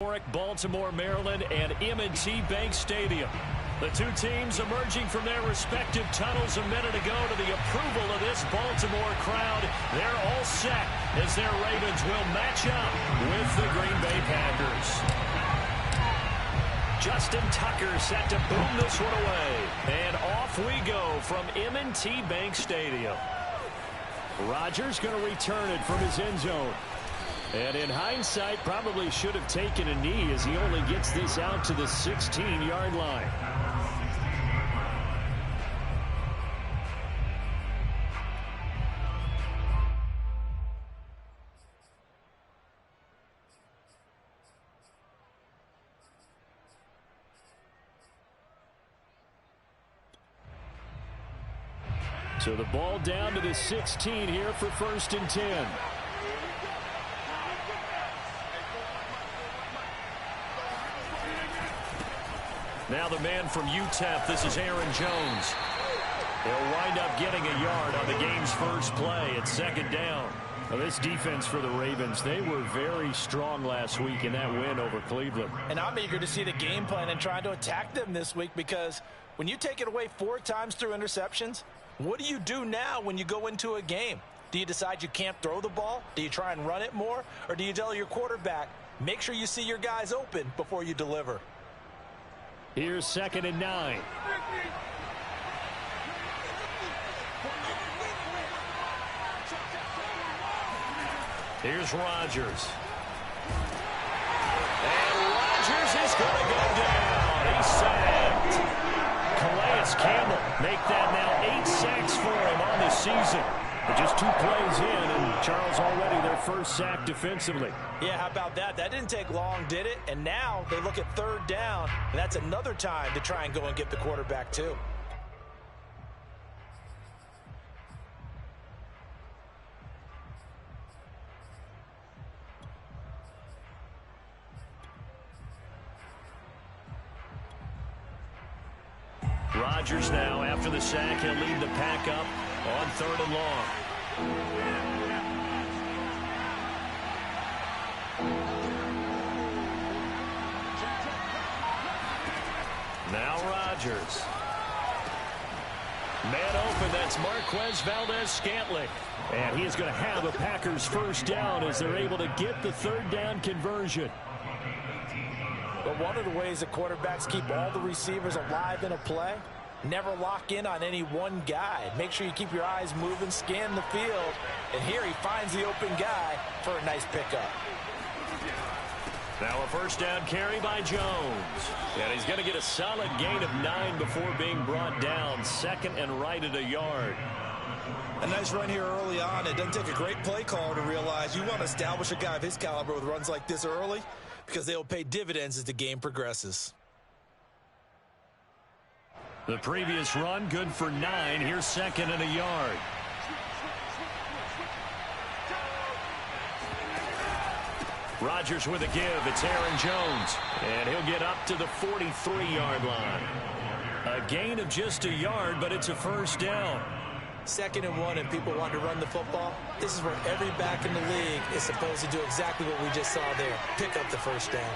Baltimore, Maryland, and M&T Bank Stadium. The two teams emerging from their respective tunnels a minute ago to the approval of this Baltimore crowd. They're all set as their Ravens will match up with the Green Bay Packers. Justin Tucker set to boom this one away. And off we go from M&T Bank Stadium. Rodgers going to return it from his end zone. And in hindsight, probably should have taken a knee as he only gets this out to the 16-yard line. So the ball down to the 16 here for 1st and 10. Now the man from UTEP, this is Aaron Jones. He'll wind up getting a yard on the game's first play at 2nd down. Well, this defense for the Ravens, they were very strong last week in that win over Cleveland. And I'm eager to see the game plan and try to attack them this week, because when you take it away 4 times through interceptions, what do you do now when you go into a game? Do you decide you can't throw the ball? Do you try and run it more? Or do you tell your quarterback, make sure you see your guys open before you deliver? Here's 2nd and 9. Here's Rodgers. And Rodgers is going to go down. He's sacked. Calais Campbell make that now 8 sacks for him on the season. But just 2 plays in, and Charles already their first sack defensively. Yeah, how about that? That didn't take long, did it? And now they look at 3rd down, and that's another time to try and go and get the quarterback too. Rodgers now, after the sack, he'll lead the pack up on 3rd and long. Now Rodgers. Man open, that's Marquez Valdez-Scantling. And he is going to have a Packers first down as they're able to get the 3rd down conversion. But one of the ways that quarterbacks keep all the receivers alive in a play, never lock in on any one guy. Make sure you keep your eyes moving, scan the field. And here he finds the open guy for a nice pickup. Now a first down carry by Jones. And he's going to get a solid gain of 9 before being brought down. 2nd and right at a yard. A nice run here early on. It doesn't take a great play caller to realize you want to establish a guy of his caliber with runs like this early, because they will pay dividends as the game progresses. The previous run good for 9. Here's 2nd and a yard. Rodgers with a give. It's Aaron Jones. And he'll get up to the 43-yard line. A gain of just a yard, but it's a first down. 2nd and 1, and people want to run the football. This is where every back in the league is supposed to do exactly what we just saw there. Pick up the first down.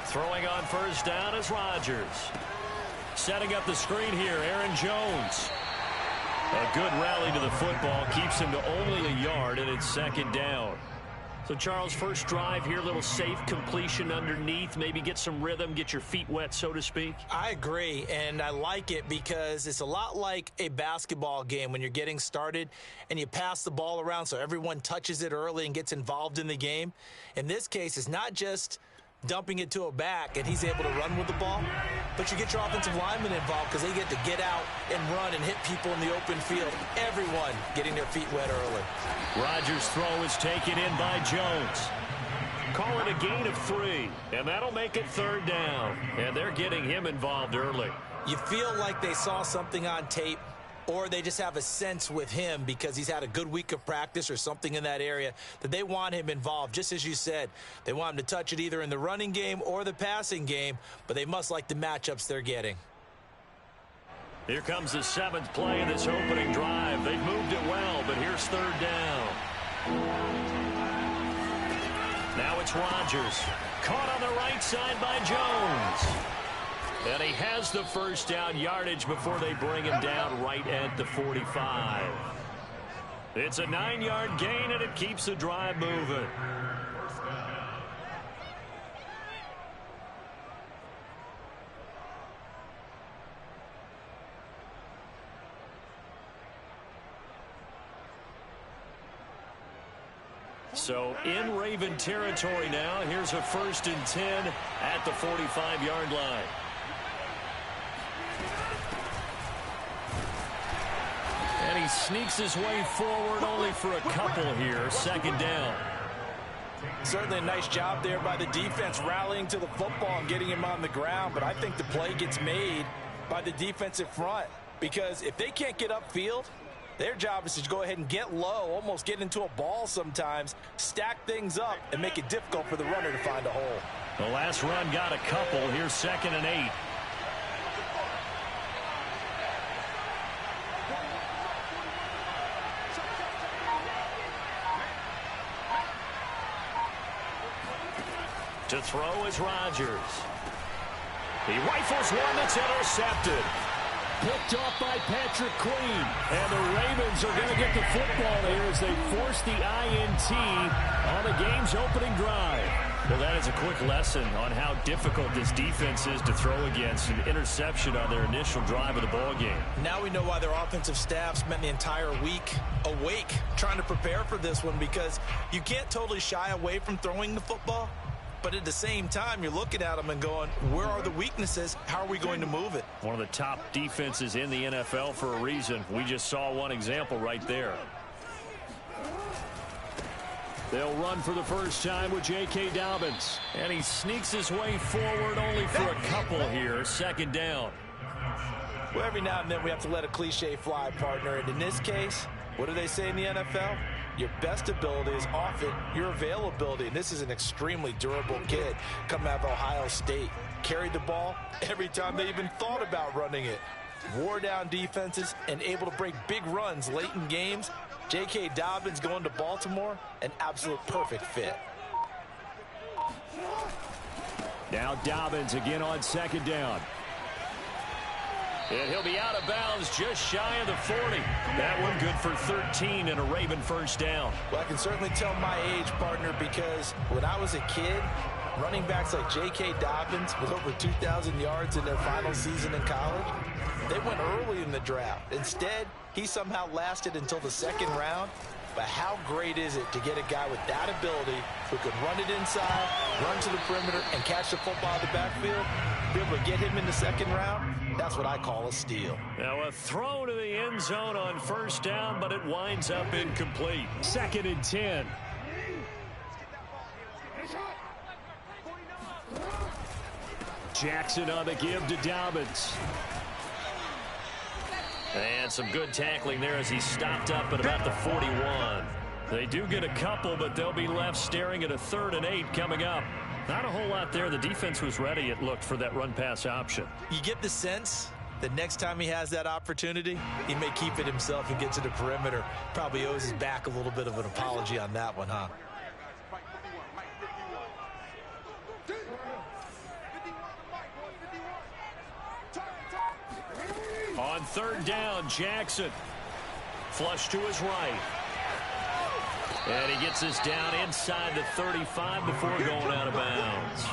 Throwing on first down is Rodgers. Setting up the screen here, Aaron Jones. A good rally to the football keeps him to only a yard, and it's 2nd down. So, Charles, first drive here, little safe completion underneath, maybe get some rhythm, get your feet wet, so to speak. I agree, and I like it because it's a lot like a basketball game when you're getting started and you pass the ball around so everyone touches it early and gets involved in the game. In this case, it's not just dumping it to a back and he's able to run with the ball, but you get your offensive linemen involved because they get to get out and run and hit people in the open field. Everyone getting their feet wet early. Rodgers' throw is taken in by Jones. Call it a gain of 3, and that'll make it 3rd down. And they're getting him involved early. You feel like they saw something on tape, or they just have a sense with him because he's had a good week of practice or something in that area that they want him involved. Just as you said, they want him to touch it either in the running game or the passing game, but they must like the matchups they're getting. Here comes the 7th play of this opening drive. They've moved it well, but here's 3rd down. Now it's Rodgers. Caught on the right side by Jones. And he has the first down yardage before they bring him down right at the 45. It's a 9-yard gain, and it keeps the drive moving. So in Raven territory now. Here's a 1st and 10 at the 45-yard line. And he sneaks his way forward only for a couple here. 2nd down. Certainly a nice job there by the defense rallying to the football and getting him on the ground. But I think the play gets made by the defensive front, because if they can't get upfield, their job is to go ahead and get low, almost get into a ball sometimes, stack things up, and make it difficult for the runner to find a hole. The last run got a couple. Here's 2nd and 8. To throw is Rodgers. He rifles one that's intercepted. Picked off by Patrick Queen. And the Ravens are going to get the football here as they force the INT on the game's opening drive. Well, that is a quick lesson on how difficult this defense is to throw against. An interception on their initial drive of the ballgame. Now we know why their offensive staff spent the entire week awake trying to prepare for this one, because you can't totally shy away from throwing the football. But at the same time, you're looking at them and going, where are the weaknesses? How are we going to move it? One of the top defenses in the NFL for a reason. We just saw one example right there. They'll run for the first time with J.K. Dobbins. And he sneaks his way forward only for a couple here. 2nd down. Well, every now and then we have to let a cliche fly, partner. And in this case, what do they say in the NFL? Your best ability is often your availability. And this is an extremely durable kid coming out of Ohio State. Carried the ball every time they even thought about running it. Wore down defenses and able to break big runs late in games. J.K. Dobbins going to Baltimore, an absolute perfect fit. Now Dobbins again on 2nd down. And he'll be out of bounds just shy of the 40. That one good for 13 and a Raven first down. Well, I can certainly tell my age, partner, because when I was a kid, running backs like J.K. Dobbins with over 2,000 yards in their final season in college, they went early in the draft. Instead, he somehow lasted until the 2nd round. But how great is it to get a guy with that ability who can run it inside, run to the perimeter, and catch the football in the backfield? Be able to get him in the 2nd round, that's what I call a steal. Now a throw to the end zone on 1st down, but it winds up incomplete. 2nd and 10. Jackson on the give to Dobbins. And some good tackling there as he stopped up at about the 41. They do get a couple, but they'll be left staring at a 3rd and 8 coming up. Not a whole lot there. The defense was ready, it looked, for that run-pass option. You get the sense that next time he has that opportunity, he may keep it himself and get to the perimeter. Probably owes his back a little bit of an apology on that one, huh? On 3rd down, Jackson. Flush to his right. And he gets this down inside the 35 before going out of bounds.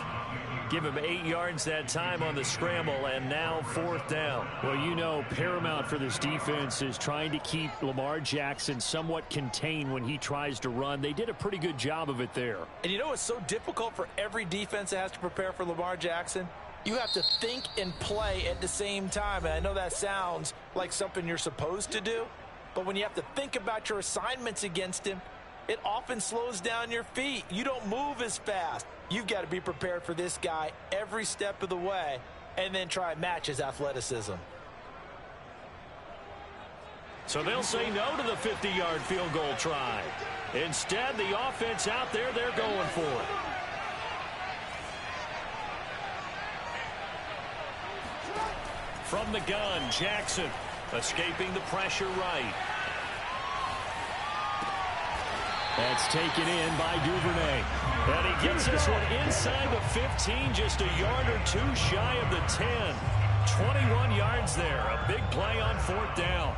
Give him 8 yards that time on the scramble, and now 4th down. Well, you know, paramount for this defense is trying to keep Lamar Jackson somewhat contained when he tries to run. They did a pretty good job of it there. And you know it's so difficult for every defense that has to prepare for Lamar Jackson? You have to think and play at the same time. And I know that sounds like something you're supposed to do, but when you have to think about your assignments against him, it often slows down your feet. You don't move as fast. You've got to be prepared for this guy every step of the way and then try and match his athleticism. So they'll say no to the 50-yard field goal try. Instead, the offense out there, they're going for it. From the gun, Jackson escaping the pressure right. That's taken in by Duvernay. And he gets this one inside the 15, just a yard or two shy of the 10. 21 yards there. A big play on 4th down.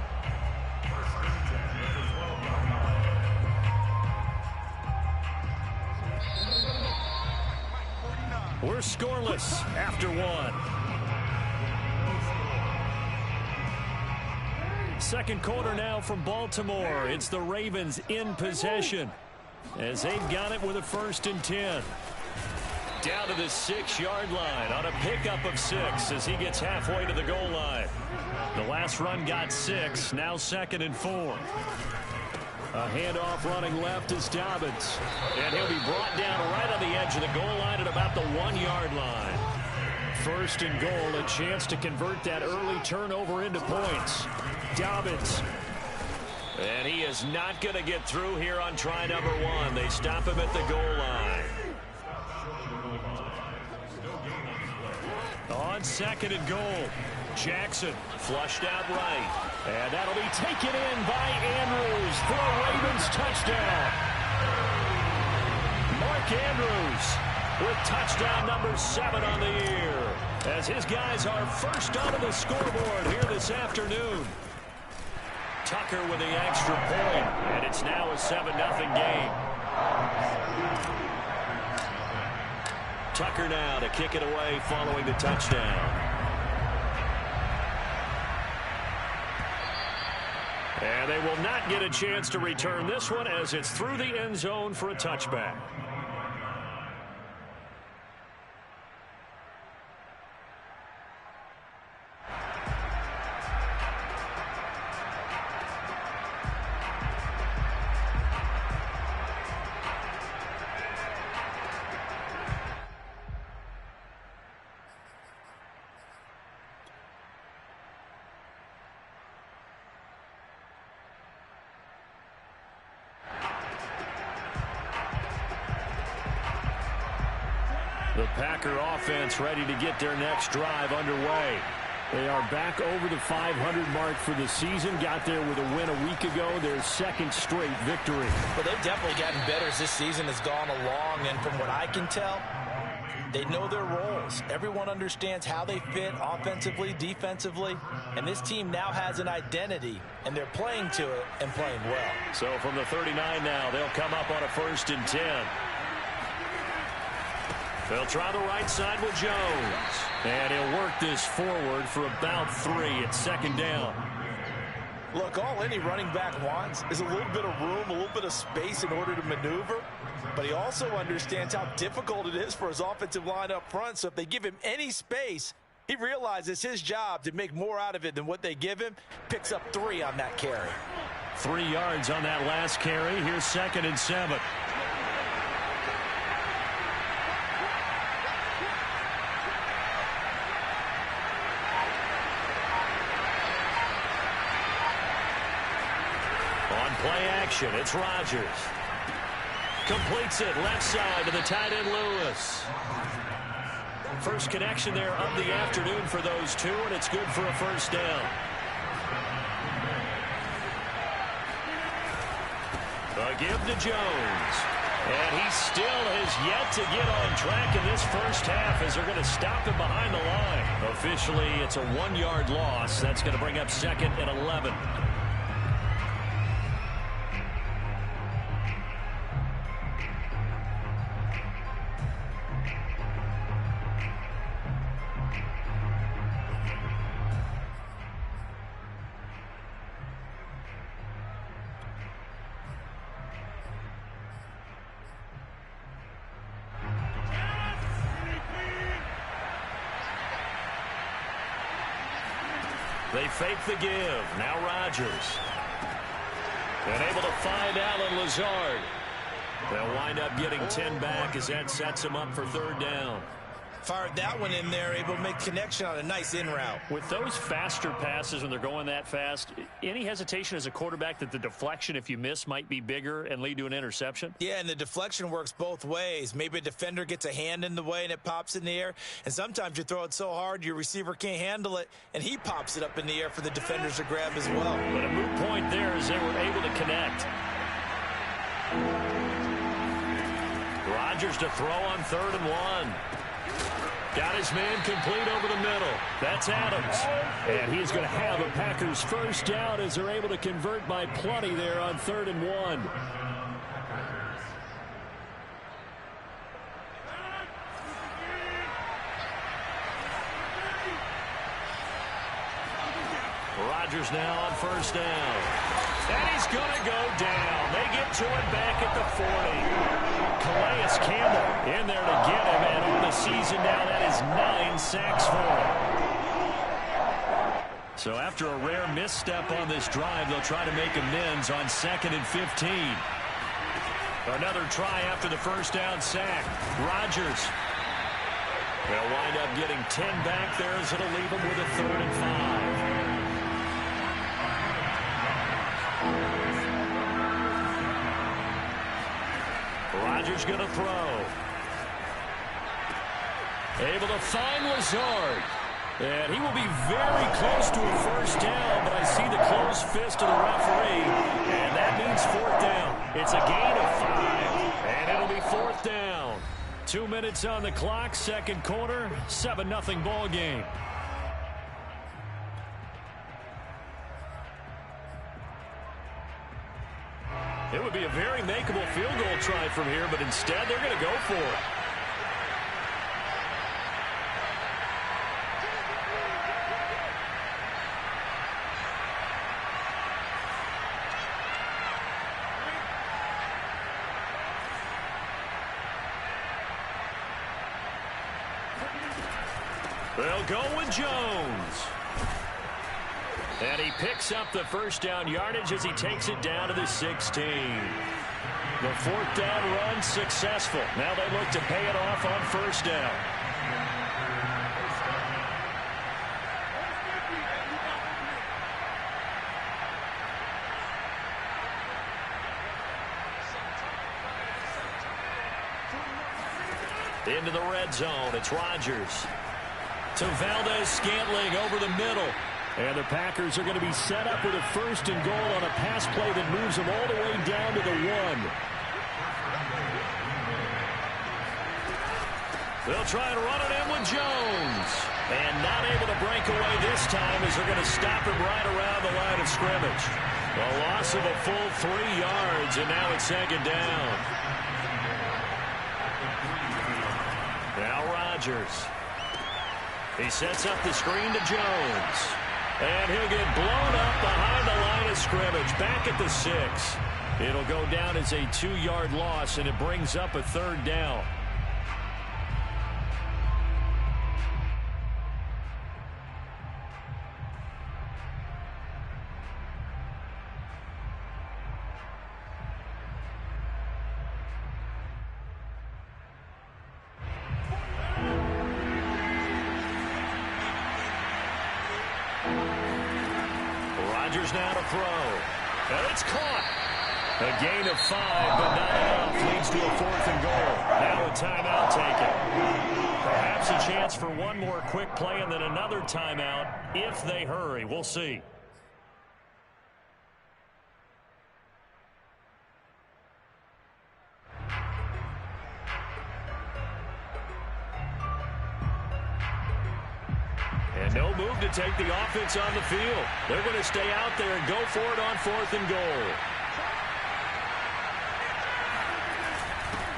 We're scoreless after 1. Second quarter now from Baltimore. It's the Ravens in possession as they've got it with a 1st and 10. Down to the 6-yard line on a pickup of 6 as he gets halfway to the goal line. The last run got 6, now 2nd and 4. A handoff running left is Dobbins. And he'll be brought down right on the edge of the goal line at about the 1-yard line. 1st and goal, a chance to convert that early turnover into points. Dobbins. And he is not going to get through here on try number 1. They stop him at the goal line. On 2nd and goal, Jackson flushed out right. And that'll be taken in by Andrews for a Ravens touchdown. Mark Andrews with touchdown number 7 on the year, as his guys are first onto the scoreboard here this afternoon. Tucker with the extra point, and it's now a 7-0 game. Tucker now to kick it away following the touchdown. And they will not get a chance to return this one as it's through the end zone for a touchback. The Packer offense ready to get their next drive underway. They are back over the 500 mark for the season. Got there with a win a week ago, their 2nd straight victory. Well, they've definitely gotten better as this season has gone along, and from what I can tell, they know their roles. Everyone understands how they fit offensively, defensively, and this team now has an identity, and they're playing to it and playing well. So from the 39 now, they'll come up on a 1st and 10. They'll try the right side with Jones. And he'll work this forward for about 3 at 2nd down. Look, all any running back wants is a little bit of room, a little bit of space in order to maneuver. But he also understands how difficult it is for his offensive line up front. So if they give him any space, he realizes his job to make more out of it than what they give him. Picks up 3 on that carry. 3 yards on that last carry. Here's 2nd and 7. Play action. It's Rodgers. Completes it left side to the tight end Lewis. First connection there of the afternoon for those two, and it's good for a 1st down. A give to Jones. And he still has yet to get on track in this first half as they're going to stop him behind the line. Officially, it's a 1-yard loss. That's going to bring up 2nd and 11. They fake the give. Now Rodgers. And able to find Allen Lazard. They'll wind up getting 10 back as that sets them up for 3rd down. Fired that one in there, able to make connection on a nice in route. With those faster passes when they're going that fast, any hesitation as a quarterback that the deflection, if you miss, might be bigger and lead to an interception? Yeah, and the deflection works both ways. Maybe a defender gets a hand in the way and it pops in the air, and sometimes you throw it so hard your receiver can't handle it, and he pops it up in the air for the defenders to grab as well. But a moot point there as they were able to connect. Rodgers to throw on 3rd and 1. Got his man complete over the middle. That's Adams. And he's going to have a Packers first down as they're able to convert by plenty there on 3rd and 1. Rodgers now on 1st down. And he's going to go down. They get to it back at the 40. Calais Campbell in there to get him, and on the season now, that is 9 sacks for him. So after a rare misstep on this drive, they'll try to make amends on 2nd and 15. Another try after the 1st down sack. Rodgers. They'll wind up getting 10 back there as it'll leave them with a 3rd and 5. Rodgers going to throw. Able to find Lazard. And he will be very close to a 1st down, but I see the closed fist of the referee, and that means 4th down. It's a gain of 5, and it'll be 4th down. 2 minutes on the clock, 2nd quarter, 7-0 ball game. It would be a very makeable field goal try from here, but instead they're going to go for it. They'll go with Jones. And he picks up the 1st down yardage as he takes it down to the 16. The 4th down run successful. Now they look to pay it off on 1st down. Into the red zone. It's Rodgers. To Valdez-Scantling over the middle. And the Packers are going to be set up with a 1st and goal on a pass play that moves them all the way down to the 1. They'll try and run it in with Jones. And not able to break away this time as they're going to stop him right around the line of scrimmage. A loss of a full 3 yards, and now it's 2nd down. Now Rodgers. He sets up the screen to Jones. And he'll get blown up behind the line of scrimmage, back at the 6. It'll go down as a 2-yard loss, and it brings up a 3rd down. Rodgers now to throw. And it's caught. A gain of 5, but not enough. Leads to a 4th and goal. Now a timeout taken. Perhaps a chance for one more quick play and then another timeout if they hurry. We'll see. And no move to take the offense on the field. They're going to stay out there and go for it on 4th and goal.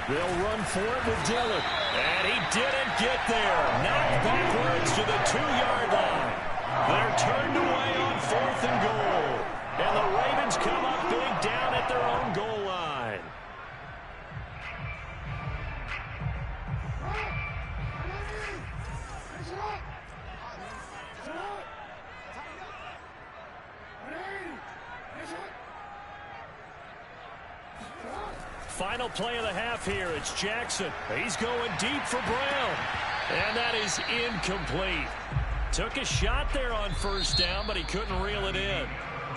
They'll run for it with Dillon. And he didn't get there. Knocked backwards to the 2-yard line. They're turned away on 4th and goal. And the Ravens come up big down at their own goal line. Final play of the half here. It's Jackson. He's going deep for Brown. And that is incomplete. Took a shot there on first down, but he couldn't reel it in.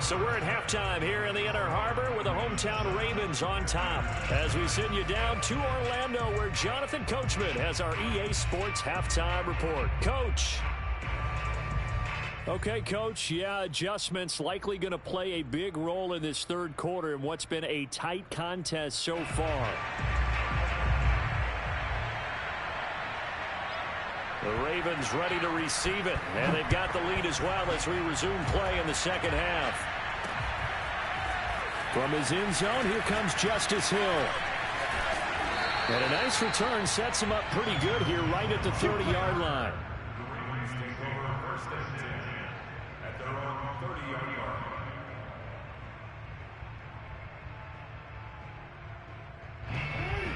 So we're at halftime here in the Inner Harbor with the hometown Ravens on top. As we send you down to Orlando, where Jonathan Coachman has our EA Sports halftime report. Coach. Okay, Coach, adjustments likely going to play a big role in this third quarter in what's been a tight contest so far. The Ravens ready to receive it, and they've got the lead as well as we resume play in the second half. From his end zone, here comes Justice Hill. And a nice return sets him up pretty good here right at the 30-yard line.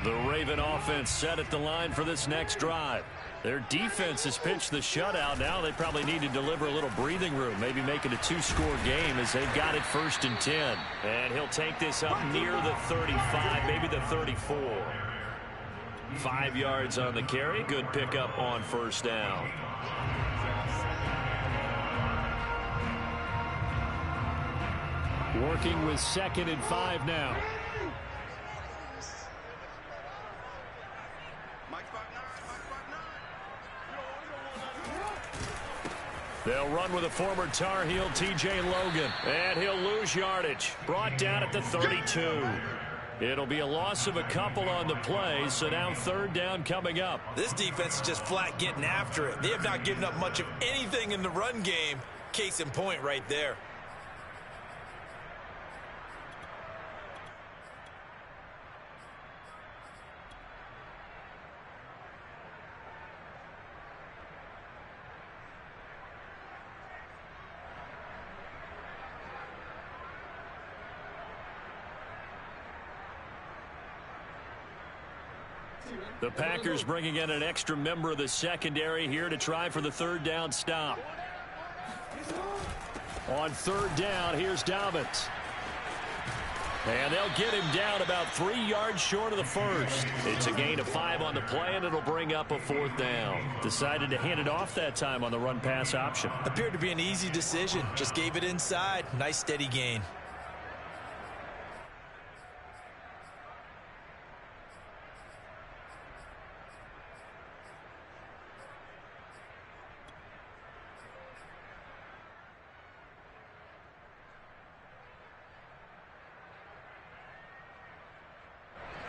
The Raven offense set at the line for this next drive. Their defense has pitched the shutout. Now they probably need to deliver a little breathing room, maybe make it a two-score game as they've got it 1st and 10. And he'll take this up near the 35, maybe the 34. 5 yards on the carry. Good pickup on first down. Working with 2nd and 5 now. They'll run with a former Tar Heel, T.J. Logan. And he'll lose yardage. Brought down at the 32. It'll be a loss of a couple on the play, so now 3rd down coming up. This defense is just flat getting after it. They have not given up much of anything in the run game. Case in point right there. The Packers bringing in an extra member of the secondary here to try for the 3rd down stop. On 3rd down, here's Dobbins. And they'll get him down about 3 yards short of the first. It's a gain of 5 on the play, and it'll bring up a 4th down. Decided to hand it off that time on the run-pass option. Appeared to be an easy decision. Just gave it inside. Nice steady gain.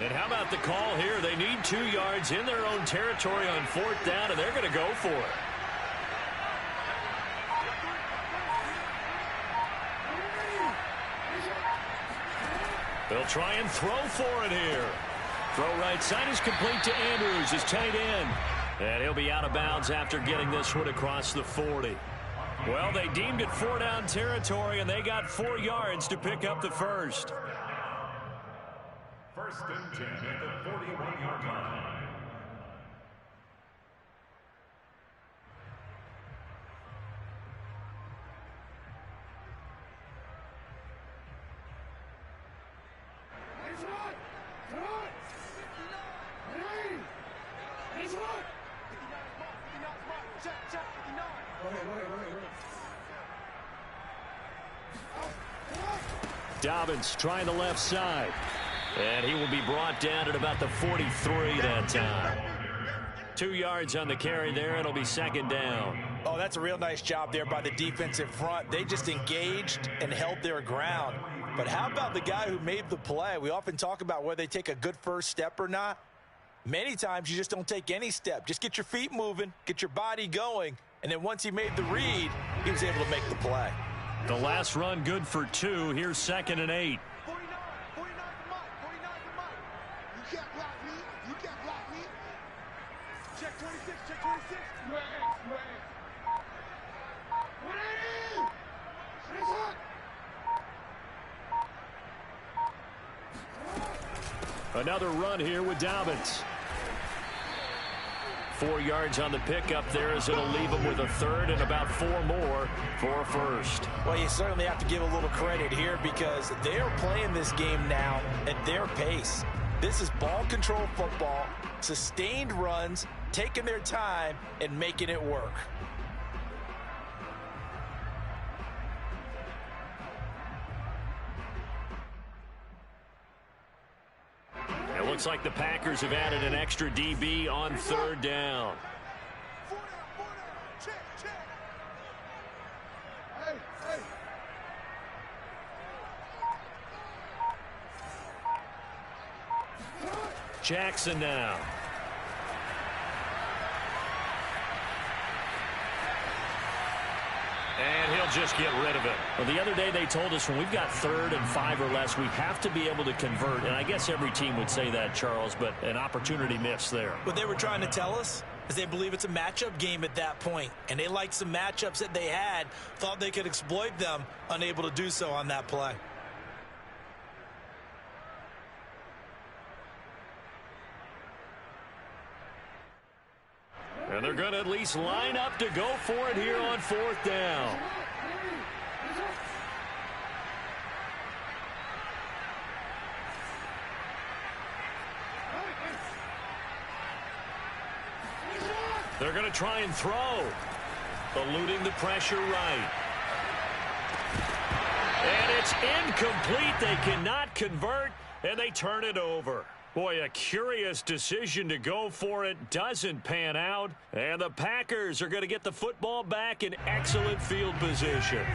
And how about the call here? They need 2 yards in their own territory on 4th down, and they're going to go for it. They'll try and throw for it here. Throw right side is complete to Andrews, his tight end. And he'll be out of bounds after getting this one across the 40. Well, they deemed it 4 down territory, and they got 4 yards to pick up the first. 1st and 10 at the 41-yard line. Dobbins trying the left side. And he will be brought down at about the 43 that time. 2 yards on the carry there. It'll be 2nd down. Oh, that's a real nice job there by the defensive front. They just engaged and held their ground. But how about the guy who made the play? We often talk about whether they take a good first step or not. Many times you just don't take any step. Just get your feet moving, get your body going, and then once he made the read, he was able to make the play. The last run good for 2. Here's 2nd and 8. Another run here with Dobbins. 4 yards on the pickup there as it'll leave him with a 3rd and about 4 more for a first. Well, you certainly have to give a little credit here because they're playing this game now at their pace. This is ball control football, sustained runs, taking their time and making it work. It looks like the Packers have added an extra DB on third down. Jackson now. And he'll just get rid of it. Well, the other day they told us when we've got 3rd and 5 or less, we have to be able to convert. And I guess every team would say that, Charles, but an opportunity missed there. What they were trying to tell us is they believe it's a matchup game at that point. And they liked some matchups that they had, thought they could exploit them, unable to do so on that play. And they're going to at least line up to go for it here on 4th down. They're going to try and throw. Eluding the pressure right. And it's incomplete. They cannot convert, and they turn it over. Boy, a curious decision to go for it. Doesn't pan out. And the Packers are going to get the football back in excellent field position.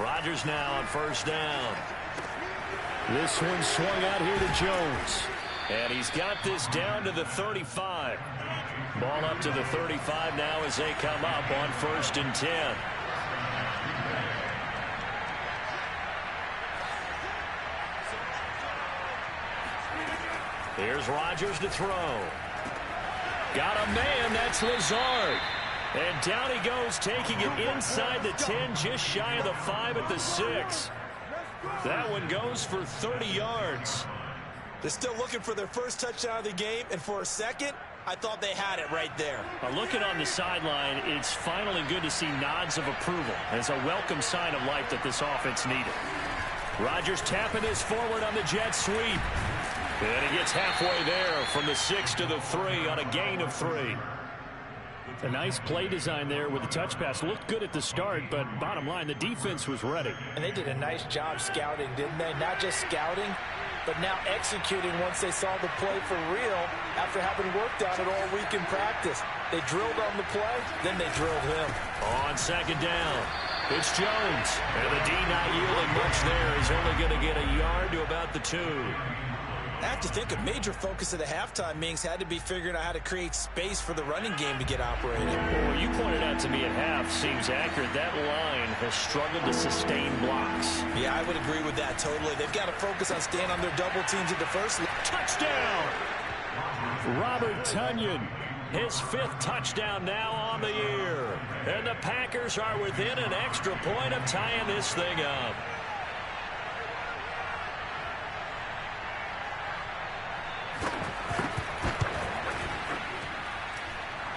Rodgers now on 1st down. This one swung out here to Jones. And he's got this down to the 35. Ball up to the 35 now as they come up on 1st and 10. Here's Rodgers to throw. Got a man, that's Lazard. And down he goes, taking it inside the 10, just shy of the 5 at the 6. That one goes for 30 yards. They're still looking for their first touchdown of the game, and for a second, I thought they had it right there. Looking on the sideline, it's finally good to see nods of approval. It's a welcome sign of life that this offense needed. Rodgers tapping this forward on the jet sweep. And he gets halfway there from the 6 to the 3 on a gain of 3. A nice play design there with the touch pass. Looked good at the start, but bottom line, the defense was ready. And they did a nice job scouting, didn't they? Not just scouting, but now executing once they saw the play for real after having worked on it all week in practice. They drilled on the play, then they drilled him. On 2nd down, it's Jones. And the D not yielding much there. He's only going to get a yard to about the 2. I have to think a major focus of the halftime meetings had to be figuring out how to create space for the running game to get operating. Well, you pointed out to me at half seems accurate. That line has struggled to sustain blocks. Yeah, I would agree with that totally. They've got to focus on staying on their double teams at the first. Touchdown! Robert Tonyan. His 5th touchdown now on the year. And the Packers are within an extra point of tying this thing up.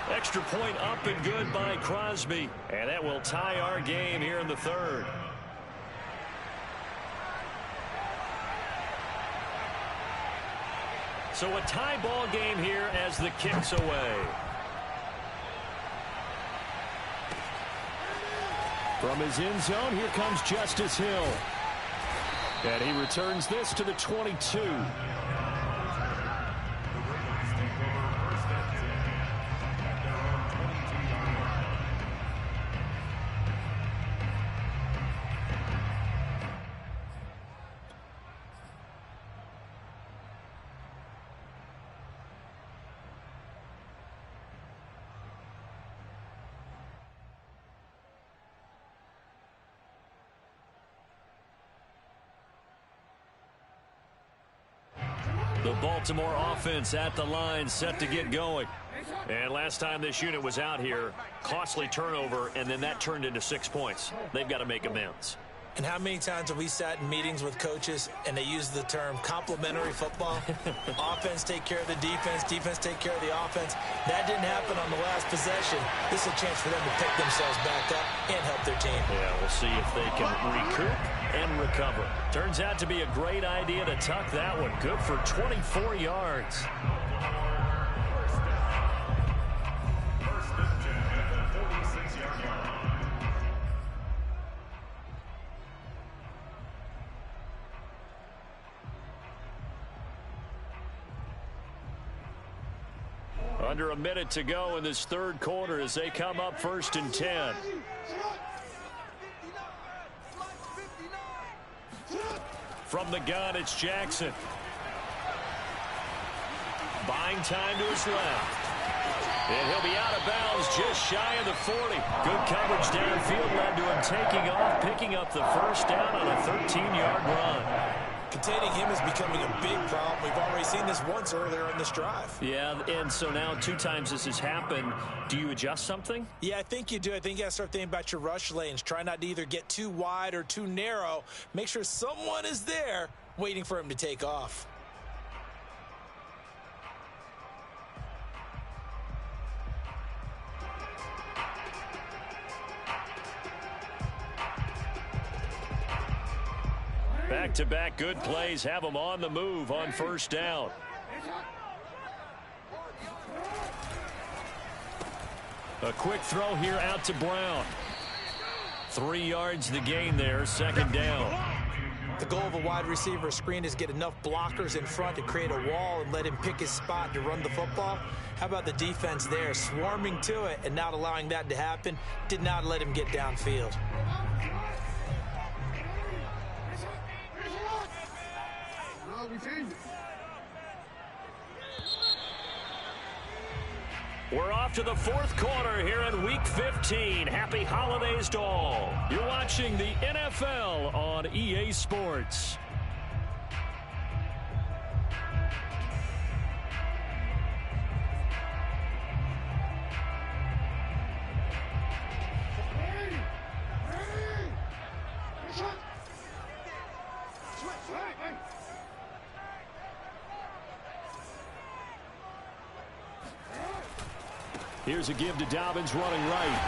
Extra point up and good by Crosby. And that will tie our game here in the 3rd. So a tie ball game here as the kick's away. From his end zone, here comes Justice Hill. And he returns this to the 22. The Baltimore offense at the line, set to get going. And last time this unit was out here, costly turnover, and then that turned into 6 points. They've got to make amends. And how many times have we sat in meetings with coaches and they use the term complementary football? Offense take care of the defense, defense take care of the offense. That didn't happen on the last possession. This is a chance for them to pick themselves back up and help their team. Yeah, we'll see if they can recoup and recover. Turns out to be a great idea to tuck that one. Good for 24 yards. Under a minute to go in this third quarter as they come up 1st and 10. From the gun, it's Jackson. Buying time to his left. And he'll be out of bounds just shy of the 40. Good coverage downfield led to him taking off, picking up the first down on a 13-yard run. Containing him is becoming a big problem. We've already seen this once earlier in this drive. Yeah, and so now 2 times this has happened. Do you adjust something? Yeah, I think you do. I think you got to start thinking about your rush lanes. Try not to either get too wide or too narrow. Make sure someone is there waiting for him to take off. Back-to-back good plays have them on the move on first down. A quick throw here out to Brown. 3 yards the gain there, second down. The goal of a wide receiver screen is get enough blockers in front to create a wall and let him pick his spot to run the football. How about the defense there, swarming to it and not allowing that to happen? Did not let him get downfield. We're off to the fourth quarter here in Week 15. Happy holidays to all. You're watching the NFL on EA Sports. Here's a give to Dobbins running right.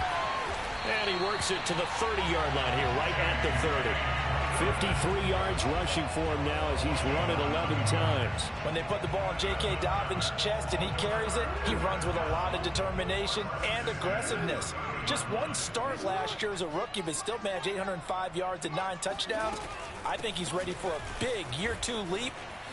And he works it to the 30-yard line here, right at the 30. 53 yards rushing for him now as he's run it 11 times. When they put the ball in J.K. Dobbins' chest and he carries it, he runs with a lot of determination and aggressiveness. Just one start last year as a rookie, but still managed 805 yards and 9 touchdowns. I think he's ready for a big year 2 leap.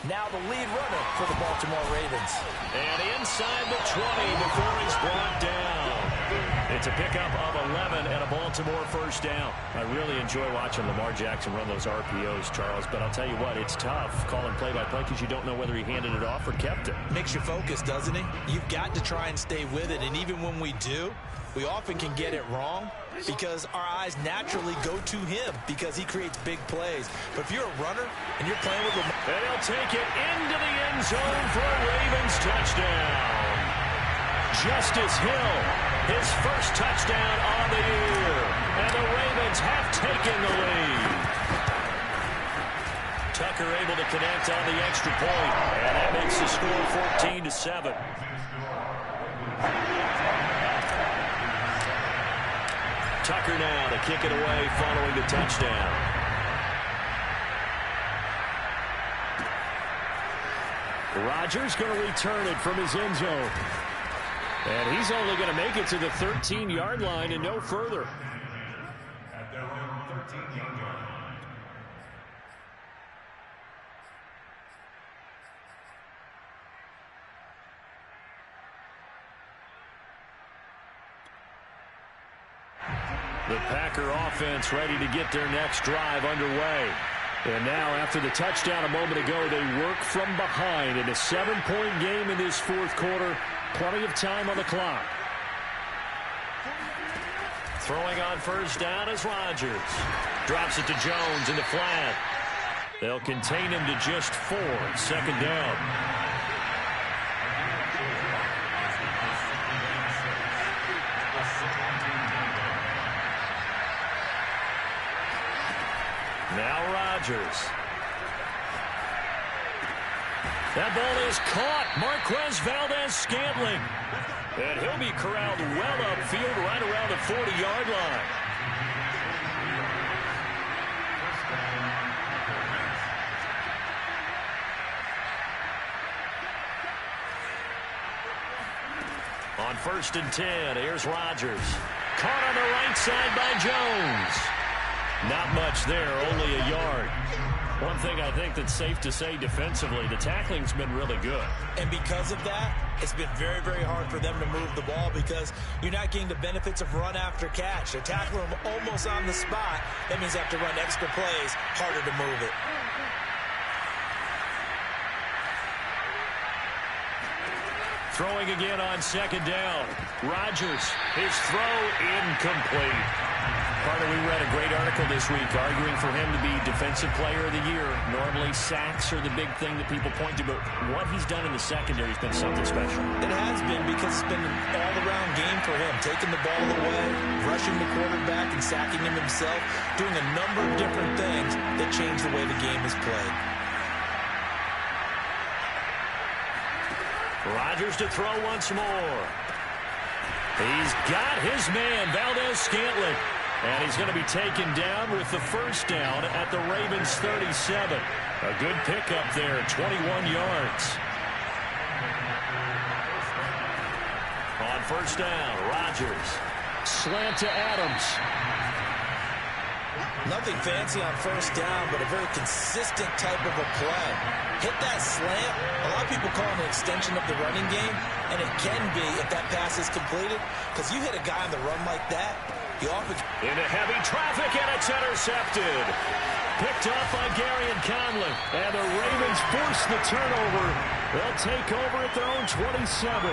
Now the lead runner for the Baltimore Ravens. And inside the 20 before he's brought down. It's a pickup of 11 and a Baltimore first down. I really enjoy watching Lamar Jackson run those RPOs, Charles, but I'll tell you what, it's tough calling play-by-play because you don't know whether he handed it off or kept it. Makes you focus, doesn't it? You've got to try and stay with it, and even when we do, we often can get it wrong because our eyes naturally go to him because he creates big plays. But if you're a runner and you're playing with Lamar, and he'll take it into the end zone for a Ravens touchdown. Justice Hill, his first touchdown on the year. And the Ravens have taken the lead. Tucker able to connect on the extra point. And that makes the score 14-7. Tucker now to kick it away following the touchdown. Rodgers going to return it from his end zone. And he's only going to make it to the 13-yard line and no further. At their own 13-yard line. The Packer offense ready to get their next drive underway. And now, after the touchdown a moment ago, they work from behind in a 7-point game in this fourth quarter. Plenty of time on the clock. Throwing on first down is Rodgers. Drops it to Jones in the flat. They'll contain him to just 4. Second down. Rodgers. That ball is caught. Marquez Valdez-Scantling. And he'll be corralled well upfield right around the 40-yard line. On 1st and 10, here's Rodgers. Caught on the right side by Jones. Not much there, only a yard. One thing I think that's safe to say defensively, the tackling's been really good. And because of that, it's been very, very hard for them to move the ball because you're not getting the benefits of run after catch. They're tackling them almost on the spot. That means they have to run extra plays, harder to move it. Throwing again on 2nd down. Rodgers, his throw incomplete. Carter, we read a great article this week arguing for him to be Defensive Player of the Year. Normally, sacks are the big thing that people point to, but what he's done in the secondary has been something special. It has been because it's been an all-around game for him, taking the ball away, rushing the quarterback, and sacking him himself, doing a number of different things that change the way the game is played. Rodgers to throw once more. He's got his man, Valdez-Scantling. And he's going to be taken down with the 1st down at the Ravens 37. A good pickup there, 21 yards. On 1st down, Rodgers. Slant to Adams. Nothing fancy on 1st down, but a very consistent type of a play. Hit that slant. A lot of people call it an extension of the running game, and it can be if that pass is completed, because you hit a guy on the run like that, you often... Into heavy traffic, and it's intercepted. Picked up by Gary and Conley. And the Ravens force the turnover. They'll take over at their own 27.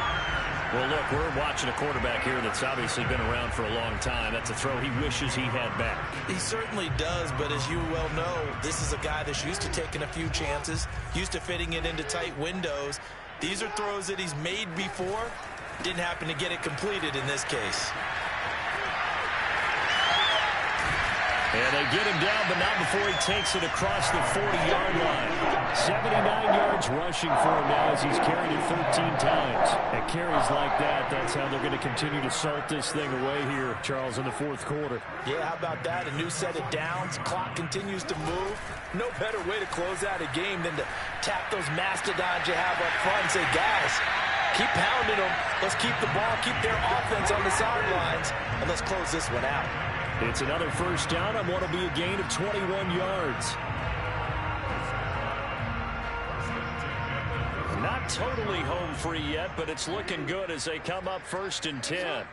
Well, look, we're watching a quarterback here that's obviously been around for a long time. That's a throw he wishes he had back. He certainly does, but as you well know, this is a guy that's used to taking a few chances, used to fitting it into tight windows. These are throws that he's made before. Didn't happen to get it completed in this case. And they get him down, but not before he takes it across the 40-yard line. 79 yards rushing for him now as he's carried it 13 times. And carries like that, that's how they're going to continue to salt this thing away here, Charles, in the 4th quarter. Yeah, how about that? A new set of downs. Clock continues to move. No better way to close out a game than to tap those mastodons you have up front and say, guys, keep pounding them. Let's keep the ball, keep their offense on the sidelines, and let's close this one out. It's another 1st down on what will be a gain of 21 yards. Not totally home free yet, but it's looking good as they come up 1st and 10.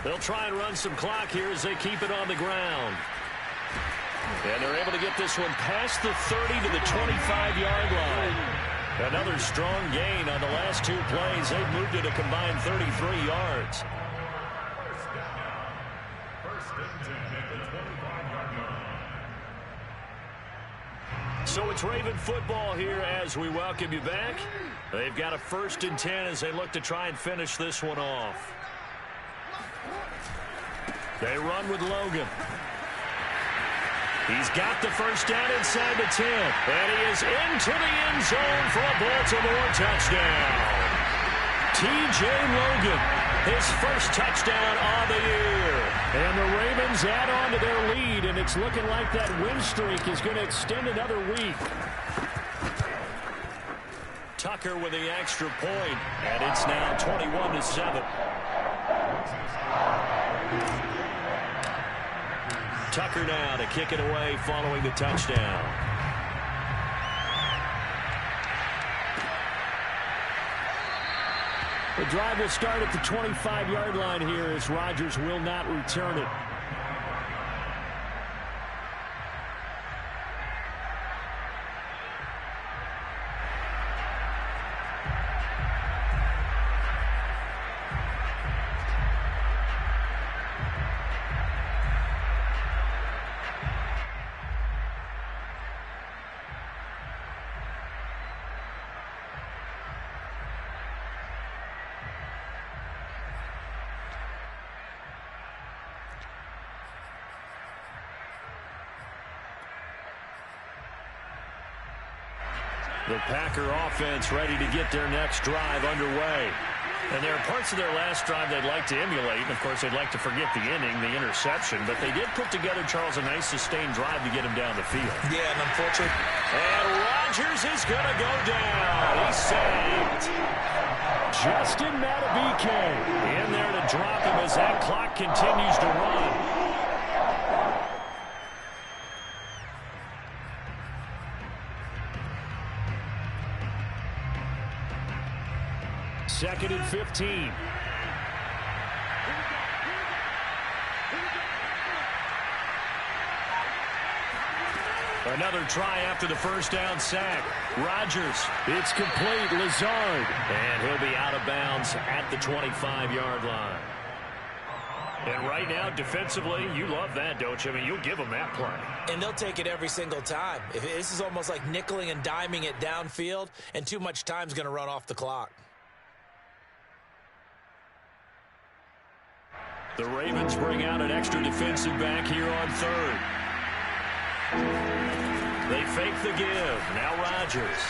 They'll try and run some clock here as they keep it on the ground. And they're able to get this one past the 30 to the 25-yard line. Another strong gain on the last 2 plays. They've moved it a combined 33 yards. So it's Raven football here as we welcome you back. They've got a 1st and 10 as they look to try and finish this one off. They run with Logan. He's got the 1st down inside the 10. And he is into the end zone for a Baltimore touchdown. T.J. Logan, his 1st touchdown of the year. And the Ravens add on to their lead, and it's looking like that win streak is going to extend another week. Tucker with the extra point, and it's now 21-7. Tucker now to kick it away following the touchdown. The drive will start at the 25-yard line here as Rodgers will not return it. The Packer offense ready to get their next drive underway. And there are parts of their last drive they'd like to emulate. And, of course, they'd like to forget the inning, the interception. But they did put together, Charles, a nice sustained drive to get him down the field. Yeah, and unfortunately. And Rodgers is going to go down. He's sacked. Justin Madubuike in there to drop him as that clock continues to run. Second and 15. Another try after the first down sack. Rodgers. It's complete. Lazard. And he'll be out of bounds at the 25-yard line. And right now, defensively, you love that, don't you? I mean, you'll give them that play. And they'll take it every single time. This is almost like nickeling and diming it downfield, and too much time's going to run off the clock. The Ravens bring out an extra defensive back here on third. They fake the give. Now Rodgers.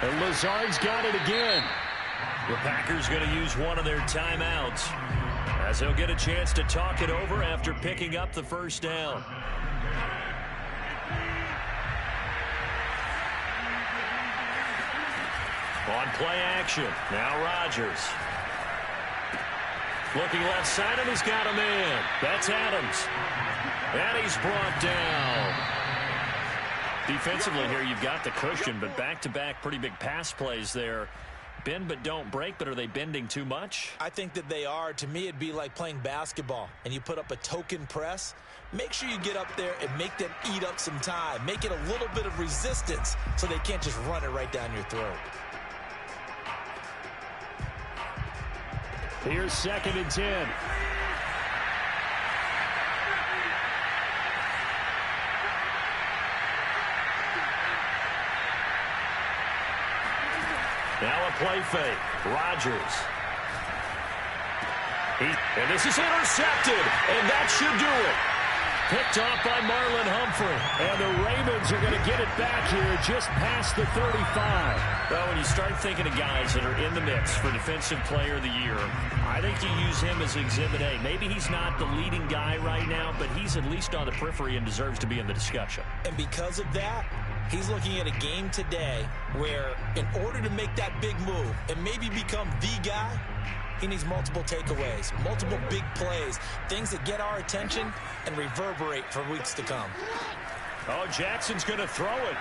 And Lazard's got it again. The Packers going to use one of their timeouts as they'll get a chance to talk it over after picking up the first down. On play action. Now Rodgers. Looking left side, and he's got a man. That's Adams. And he's brought down. Defensively here, you've got the cushion, but back-to-back pretty big pass plays there. Bend but don't break, but are they bending too much? I think that they are. To me, it'd be like playing basketball, and you put up a token press. Make sure you get up there and make them eat up some time. Make it a little bit of resistance so they can't just run it right down your throat. Here's second and 10. Now a play fake. Rodgers. And this is intercepted, and that should do it. Picked off by Marlon Humphrey. And the Ravens are going to get it back here just past the 35. Well, when you start thinking of guys that are in the mix for Defensive Player of the Year, I think you use him as Exhibit A. Maybe he's not the leading guy right now, but he's at least on the periphery and deserves to be in the discussion. And because of that, he's looking at a game today where in order to make that big move and maybe become the guy, he needs multiple takeaways, multiple big plays, things that get our attention and reverberate for weeks to come. Oh, Jackson's going to throw it.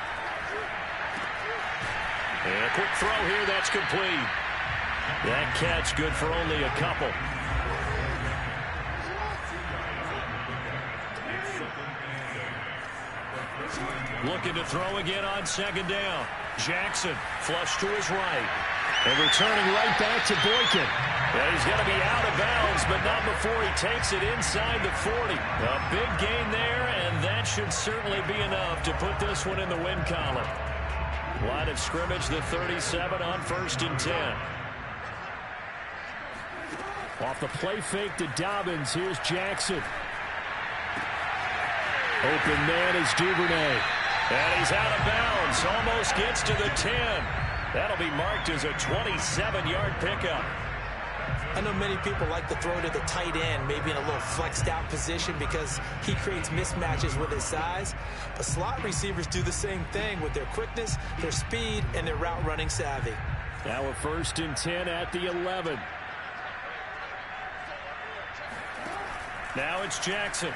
And a quick throw here, that's complete. That catch good for only a couple. Looking to throw again on second down. Jackson flush to his right. And returning right back to Boykin. Yeah, he's going to be out of bounds, but not before he takes it inside the 40. A big gain there, and that should certainly be enough to put this one in the win column. Line of scrimmage, the 37 on 1st and 10. Off the play fake to Dobbins, here's Jackson. Open man is Duvernay. And he's out of bounds, almost gets to the 10. That'll be marked as a 27-yard pickup. I know many people like to throw to the tight end, maybe in a little flexed out position because he creates mismatches with his size. But slot receivers do the same thing with their quickness, their speed, and their route running savvy. Now a 1st and 10 at the 11. Now it's Jackson.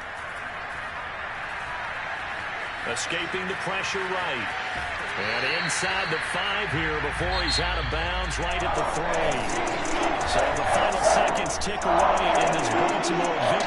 Escaping the pressure right. And inside the 5 here before he's out of bounds right at the 3. So the final seconds tick away in this Baltimore victory.